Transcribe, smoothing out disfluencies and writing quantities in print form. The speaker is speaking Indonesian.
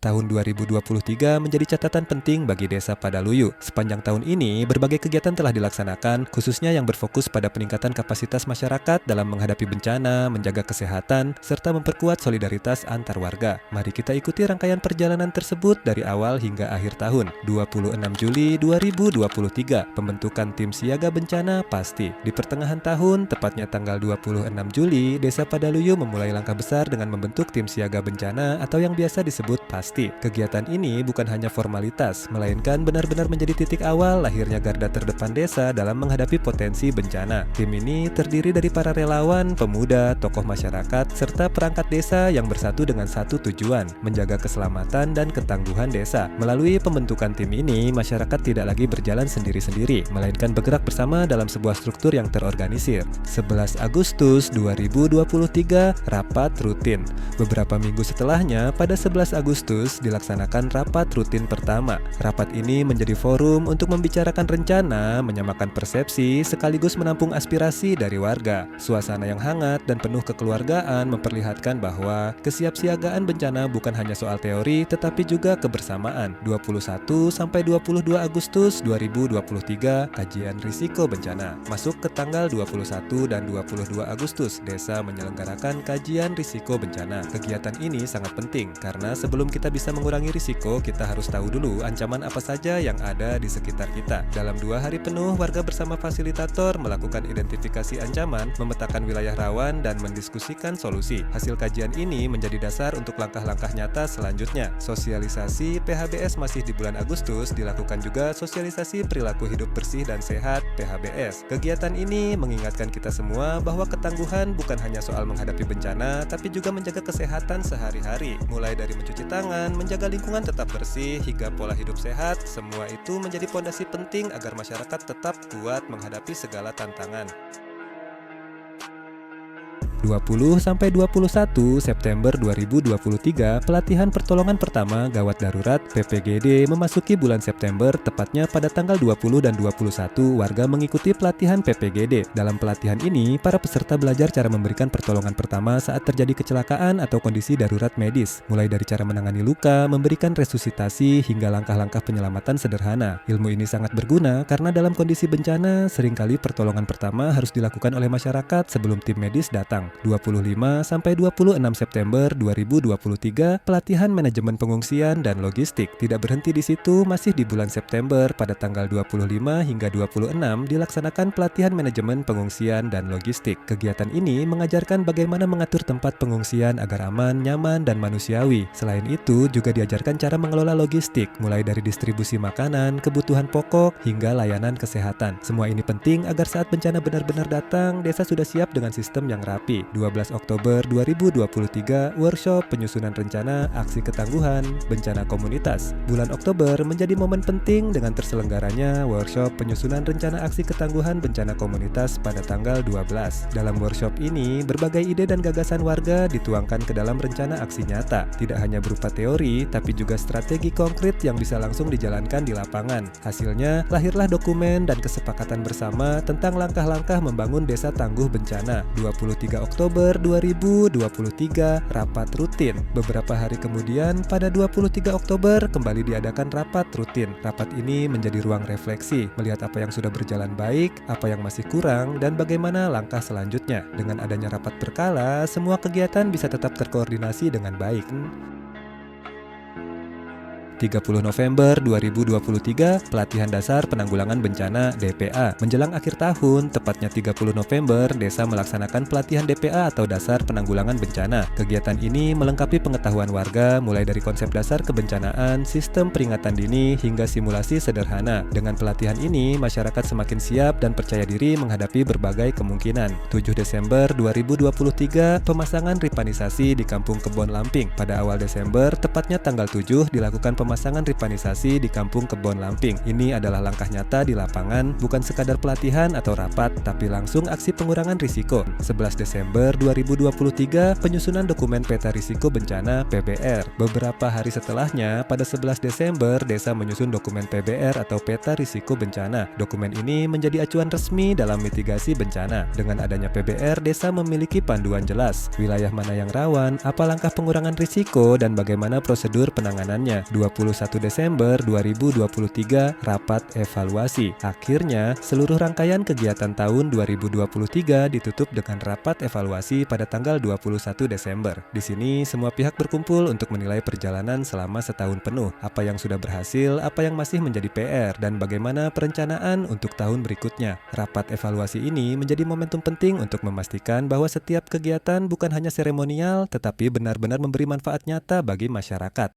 Tahun 2023 menjadi catatan penting bagi Desa Padaluyu. Sepanjang tahun ini, berbagai kegiatan telah dilaksanakan, khususnya yang berfokus pada peningkatan kapasitas masyarakat dalam menghadapi bencana, menjaga kesehatan, serta memperkuat solidaritas antar warga. Mari kita ikuti rangkaian perjalanan tersebut dari awal hingga akhir tahun. 26 Juli 2023, pembentukan tim siaga bencana pasti. Di pertengahan tahun, tepatnya tanggal 26 Juli, Desa Padaluyu memulai langkah besar dengan membentuk tim siaga bencana atau yang biasa disebut pasti. Kegiatan ini bukan hanya formalitas, melainkan benar-benar menjadi titik awal lahirnya garda terdepan desa dalam menghadapi potensi bencana. Tim ini terdiri dari para relawan, pemuda, tokoh masyarakat, serta perangkat desa yang bersatu dengan satu tujuan, menjaga keselamatan dan ketangguhan desa. Melalui pembentukan tim ini, masyarakat tidak lagi berjalan sendiri-sendiri, melainkan bergerak bersama dalam sebuah struktur yang terorganisir. 11 Agustus 2023, rapat rutin. Beberapa minggu setelahnya, pada 11 Agustus dilaksanakan rapat rutin pertama. Rapat ini menjadi forum untuk membicarakan rencana, menyamakan persepsi, sekaligus menampung aspirasi dari warga. Suasana yang hangat dan penuh kekeluargaan memperlihatkan bahwa kesiapsiagaan bencana bukan hanya soal teori, tetapi juga kebersamaan. 21-22 Agustus 2023, kajian risiko bencana. Masuk ke tanggal 21 dan 22 Agustus, desa menyelenggarakan kajian risiko bencana. Kegiatan ini sangat penting karena sebelum kita bisa mengurangi risiko, kita harus tahu dulu ancaman apa saja yang ada di sekitar kita. Dalam 2 hari penuh, warga bersama fasilitator melakukan identifikasi ancaman, memetakan wilayah rawan, dan mendiskusikan solusi. Hasil kajian ini menjadi dasar untuk langkah-langkah nyata selanjutnya. Sosialisasi PHBS masih di bulan Agustus, dilakukan juga sosialisasi perilaku hidup bersih dan sehat PHBS. Kegiatan ini mengingatkan kita semua bahwa ketangguhan bukan hanya soal menghadapi bencana, tapi juga menjaga kesehatan sehari-hari. Mulai dari mencuci tangan, menjaga lingkungan tetap bersih, hingga pola hidup sehat, semua itu menjadi pondasi penting agar masyarakat tetap kuat menghadapi segala tantangan. 20-21 September 2023, pelatihan pertolongan pertama gawat darurat PPGD memasuki bulan September, tepatnya pada tanggal 20 dan 21 warga mengikuti pelatihan PPGD. Dalam pelatihan ini, para peserta belajar cara memberikan pertolongan pertama saat terjadi kecelakaan atau kondisi darurat medis, mulai dari cara menangani luka, memberikan resusitasi, hingga langkah-langkah penyelamatan sederhana. Ilmu ini sangat berguna karena dalam kondisi bencana, seringkali pertolongan pertama harus dilakukan oleh masyarakat sebelum tim medis datang. 25-26 September 2023, pelatihan manajemen pengungsian dan logistik. Tidak berhenti di situ, masih di bulan September, pada tanggal 25 hingga 26 dilaksanakan pelatihan manajemen pengungsian dan logistik. Kegiatan ini mengajarkan bagaimana mengatur tempat pengungsian agar aman, nyaman, dan manusiawi. Selain itu, juga diajarkan cara mengelola logistik, mulai dari distribusi makanan, kebutuhan pokok, hingga layanan kesehatan. Semua ini penting agar saat bencana benar-benar datang, desa sudah siap dengan sistem yang rapi. 12 Oktober 2023, workshop penyusunan rencana aksi ketangguhan bencana komunitas. Bulan Oktober menjadi momen penting dengan terselenggaranya workshop penyusunan rencana aksi ketangguhan bencana komunitas pada tanggal 12. Dalam workshop ini, berbagai ide dan gagasan warga dituangkan ke dalam rencana aksi nyata. Tidak hanya berupa teori, tapi juga strategi konkret yang bisa langsung dijalankan di lapangan. Hasilnya, lahirlah dokumen dan kesepakatan bersama tentang langkah-langkah membangun desa tangguh bencana. 23 Oktober 2023, rapat rutin. Beberapa hari kemudian, pada 23 Oktober, kembali diadakan rapat rutin. Rapat ini menjadi ruang refleksi, melihat apa yang sudah berjalan baik, apa yang masih kurang, dan bagaimana langkah selanjutnya. Dengan adanya rapat berkala, semua kegiatan bisa tetap terkoordinasi dengan baik. 30 November 2023, pelatihan dasar penanggulangan bencana DPA. Menjelang akhir tahun, tepatnya 30 November, desa melaksanakan pelatihan DPA atau dasar penanggulangan bencana. Kegiatan ini melengkapi pengetahuan warga mulai dari konsep dasar kebencanaan, sistem peringatan dini, hingga simulasi sederhana. Dengan pelatihan ini, masyarakat semakin siap dan percaya diri menghadapi berbagai kemungkinan. 7 Desember 2023, pemasangan ripanisasi di Kampung Kebon Lamping. Pada awal Desember, tepatnya tanggal 7, dilakukan pemasangan ripanisasi di Kampung Kebon Lamping. Ini adalah langkah nyata di lapangan, bukan sekadar pelatihan atau rapat, tapi langsung aksi pengurangan risiko. 11 Desember 2023, penyusunan dokumen peta risiko bencana (PBR). Beberapa hari setelahnya, pada 11 Desember, desa menyusun dokumen PBR atau peta risiko bencana. Dokumen ini menjadi acuan resmi dalam mitigasi bencana. Dengan adanya PBR, desa memiliki panduan jelas, wilayah mana yang rawan, apa langkah pengurangan risiko, dan bagaimana prosedur penanganannya. 21 Desember 2023, rapat evaluasi. Akhirnya, seluruh rangkaian kegiatan tahun 2023 ditutup dengan rapat evaluasi pada tanggal 21 Desember. Di sini, semua pihak berkumpul untuk menilai perjalanan selama setahun penuh, apa yang sudah berhasil, apa yang masih menjadi PR, dan bagaimana perencanaan untuk tahun berikutnya. Rapat evaluasi ini menjadi momentum penting untuk memastikan bahwa setiap kegiatan bukan hanya seremonial, tetapi benar-benar memberi manfaat nyata bagi masyarakat.